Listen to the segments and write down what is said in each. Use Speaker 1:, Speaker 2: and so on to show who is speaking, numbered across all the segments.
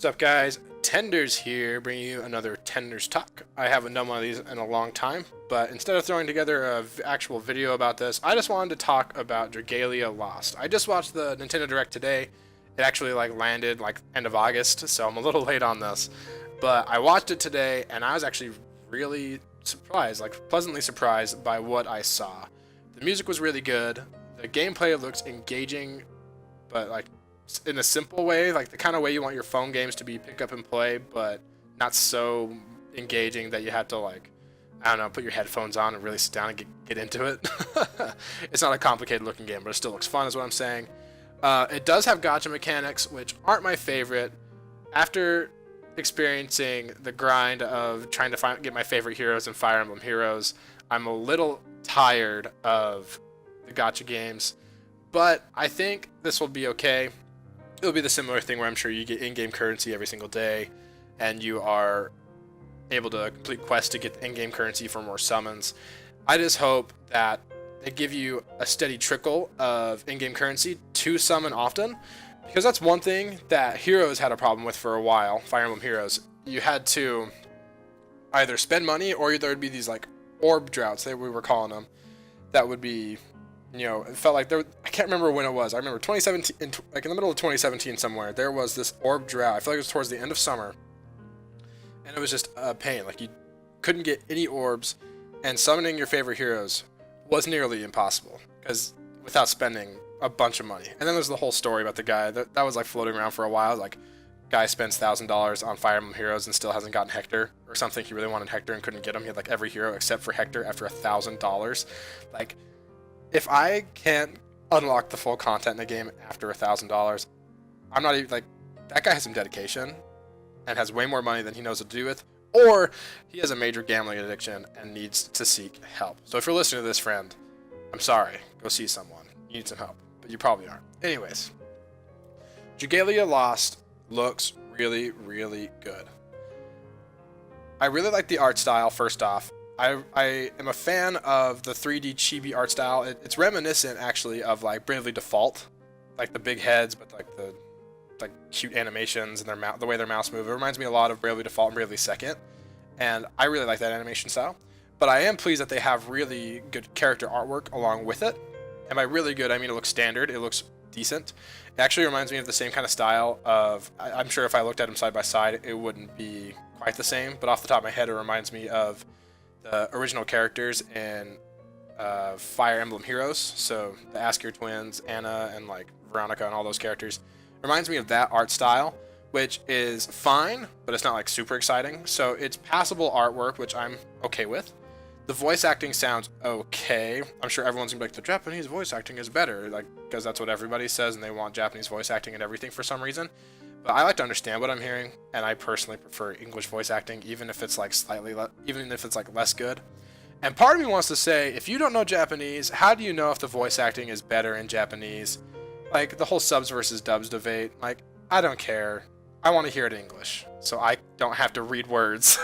Speaker 1: What's up, guys? Tenders here, bringing you another Tenders Talk. I haven't done one of these in a long time, but instead of throwing together an actual video about this, I just wanted to talk about Dragalia Lost. I just watched the Nintendo Direct today. It actually landed end of August, so I'm a little late on this. But I watched it today, and I was actually really surprised, pleasantly surprised by what I saw. The music was really good. The gameplay looks engaging, but in a simple way, like the kind of way you want your phone games to be pick up and play, but not so engaging that you have to I don't know, put your headphones on and really sit down and get into it. It's not a complicated looking game, but it still looks fun is what I'm saying. It does have gacha mechanics, which aren't my favorite. After experiencing the grind of trying to get my favorite heroes in Fire Emblem Heroes, I'm a little tired of the gacha games, but I think this will be okay. It'll be the similar thing where I'm sure you get in-game currency every single day, and you are able to complete quests to get in-game currency for more summons. I just hope that they give you a steady trickle of in-game currency to summon often, because that's one thing that Heroes had a problem with for a while. Fire Emblem Heroes, you had to either spend money, or there would be these orb droughts, we were calling them, that would be, it felt like I can't remember when it was. I remember 2017, in the middle of 2017 somewhere, there was this orb drought. I feel like it was towards the end of summer, and it was just a pain. You couldn't get any orbs, and summoning your favorite heroes was nearly impossible because without spending a bunch of money. And then there's the whole story about the guy that was floating around for a while. Guy spends $1,000 on Fire Emblem Heroes and still hasn't gotten Hector or something. He really wanted Hector and couldn't get him. He had every hero except for Hector after $1,000. If I can't unlock the full content in the game after $1,000, I'm not even that guy has some dedication and has way more money than he knows what to do with, or he has a major gambling addiction and needs to seek help. So if you're listening to this, friend, I'm sorry. Go see someone. You need some help, but you probably aren't. Anyways, Dragalia Lost looks really, really good. I really like the art style, first off. I am a fan of the 3D chibi art style. It's reminiscent, actually, of Bravely Default, the big heads, but the cute animations and the way their mouths move. It reminds me a lot of Bravely Default and Bravely Second, and I really like that animation style. But I am pleased that they have really good character artwork along with it. And by really good, I mean it looks standard. It looks decent. It actually reminds me of the same kind of style of. I'm sure if I looked at them side by side, it wouldn't be quite the same. But off the top of my head, it reminds me of the original characters in Fire Emblem Heroes, so the Askir twins, Anna, and Veronica, and all those characters. Reminds me of that art style, which is fine, but it's not super exciting. So it's passable artwork, which I'm okay with. The voice acting sounds okay. I'm sure everyone's gonna be the Japanese voice acting is better, because that's what everybody says, and they want Japanese voice acting and everything for some reason. But I like to understand what I'm hearing, and I personally prefer English voice acting, even if it's even if it's less good. And part of me wants to say, if you don't know Japanese, how do you know if the voice acting is better in Japanese? The whole subs versus dubs debate. I don't care. I want to hear it in English, so I don't have to read words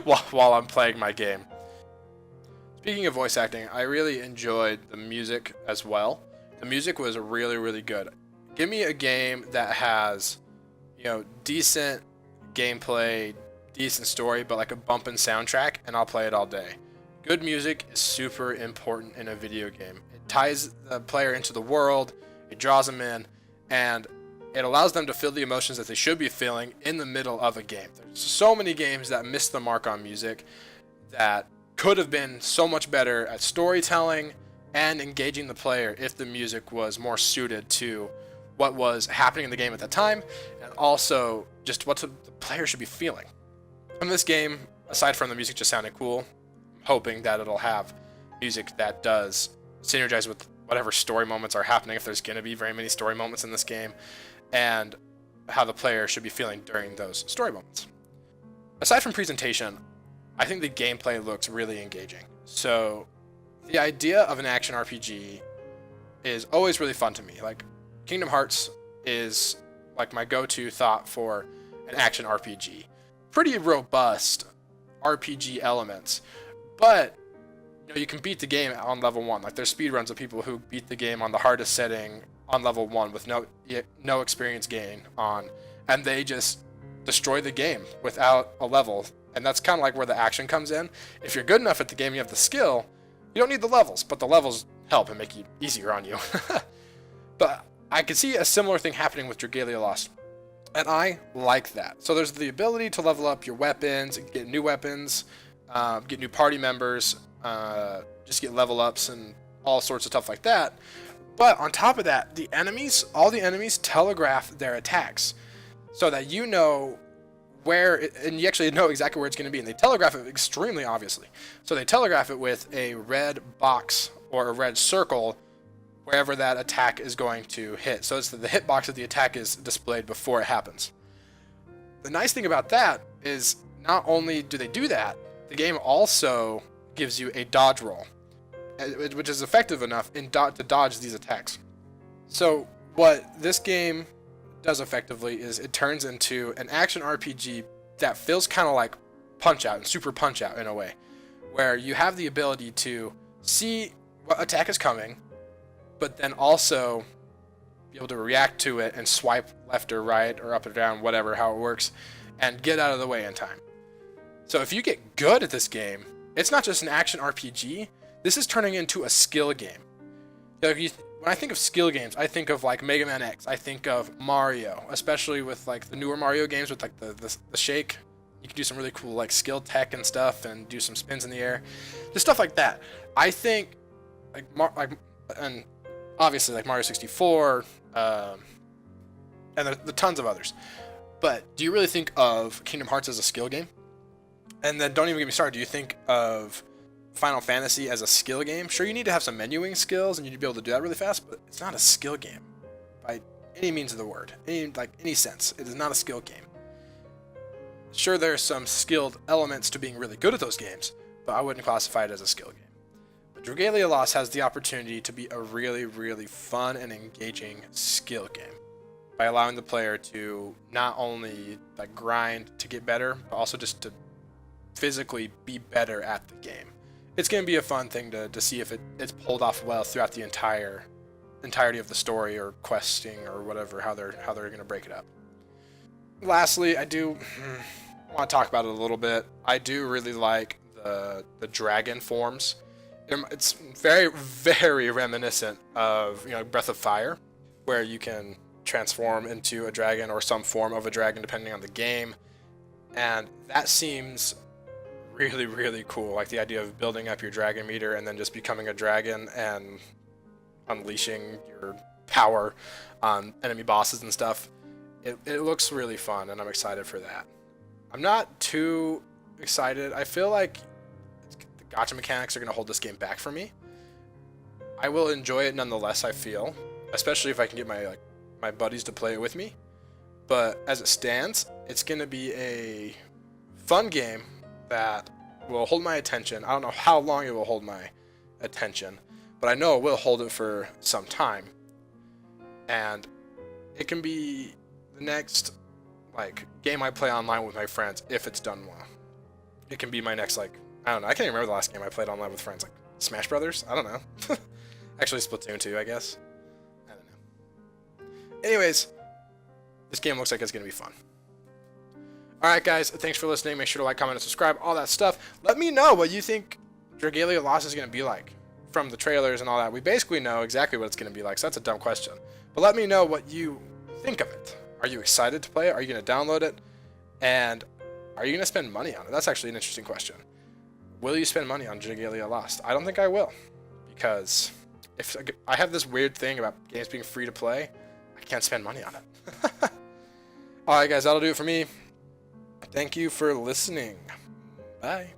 Speaker 1: while I'm playing my game. Speaking of voice acting, I really enjoyed the music as well. The music was really, really good. Give me a game that has decent gameplay, decent story, but a bumpin' soundtrack, and I'll play it all day. Good music is super important in a video game. It ties the player into the world, it draws them in, and it allows them to feel the emotions that they should be feeling in the middle of a game. There's so many games that miss the mark on music that could have been so much better at storytelling and engaging the player if the music was more suited to what was happening in the game at that time, and also just what the player should be feeling. In this game, aside from the music just sounding cool, I'm hoping that it'll have music that does synergize with whatever story moments are happening, if there's going to be very many story moments in this game, and how the player should be feeling during those story moments. Aside from presentation, I think the gameplay looks really engaging. So the idea of an action RPG is always really fun to me. Kingdom Hearts is my go-to thought for an action RPG. Pretty robust RPG elements, but you can beat the game on level 1. There's speedruns of people who beat the game on the hardest setting on level 1 with no experience gain on, and they just destroy the game without a level. And that's kind of like where the action comes in. If you're good enough at the game, you have the skill, you don't need the levels, but the levels help and make it easier on you. But I could see a similar thing happening with Dragalia Lost, and I like that. So there's the ability to level up your weapons, get new weapons, get new party members, just get level ups and all sorts of stuff like that. But on top of that, the enemies, all the enemies telegraph their attacks so that you know where, and you actually know exactly where it's going to be, and they telegraph it extremely obviously. So they telegraph it with a red box or a red circle wherever that attack is going to hit. So it's the hitbox of the attack is displayed before it happens. The nice thing about that is not only do they do that, the game also gives you a dodge roll, which is effective enough to dodge these attacks. So what this game does effectively is it turns into an action RPG that feels kind of like Punch-Out and Super Punch-Out in a way, where you have the ability to see what attack is coming, but then also be able to react to it and swipe left or right or up or down, whatever, how it works, and get out of the way in time. So if you get good at this game, it's not just an action RPG, this is turning into a skill game. When I think of skill games, I think of like Mega Man X, I think of Mario, especially with like the newer Mario games with like the shake. You can do some really cool like skill tech and stuff and do some spins in the air. Just stuff like that. I think and obviously like Mario 64, and the tons of others. But do you really think of Kingdom Hearts as a skill game? And then don't even get me started. Do you think of Final Fantasy as a skill game? Sure, you need to have some menuing skills and you need to be able to do that really fast, but it's not a skill game by any means of the word, any sense. It is not a skill game. Sure, there are some skilled elements to being really good at those games, but I wouldn't classify it as a skill game. But Dragalia Lost has the opportunity to be a really, really fun and engaging skill game by allowing the player to not only like grind to get better, but also just to physically be better at the game. It's going to be a fun thing to see if it's pulled off well throughout the entirety of the story or questing or whatever, how they're going to break it up. Lastly, I do want to talk about it a little bit. I do really like the dragon forms. It's very, very reminiscent of Breath of Fire, where you can transform into a dragon or some form of a dragon depending on the game, and that seems really, really cool. Like the idea of building up your dragon meter and then just becoming a dragon and unleashing your power on enemy bosses and stuff. It looks really fun, and I'm excited for that. I'm not too excited. I feel like the gacha mechanics are going to hold this game back for me. I will enjoy it nonetheless, I feel, especially if I can get my buddies to play it with me. But as it stands, it's going to be a fun game that will hold my attention. I don't know how long it will hold my attention, but I know it will hold it for some time. And it can be the next game I play online with my friends if it's done well. It can be my next I don't know. I can't even remember the last game I played online with friends. Like Smash Brothers? I don't know. Actually, Splatoon 2, I guess. I don't know. Anyways, this game looks like it's going to be fun. Alright guys, thanks for listening. Make sure to like, comment, and subscribe, all that stuff. Let me know what you think Dragalia Lost is going to be like from the trailers and all that. We basically know exactly what it's going to be like, so that's a dumb question. But let me know what you think of it. Are you excited to play it? Are you going to download it? And are you going to spend money on it? That's actually an interesting question. Will you spend money on Dragalia Lost? I don't think I will, because if I have this weird thing about games being free to play, I can't spend money on it. Alright guys, that'll do it for me. Thank you for listening. Bye.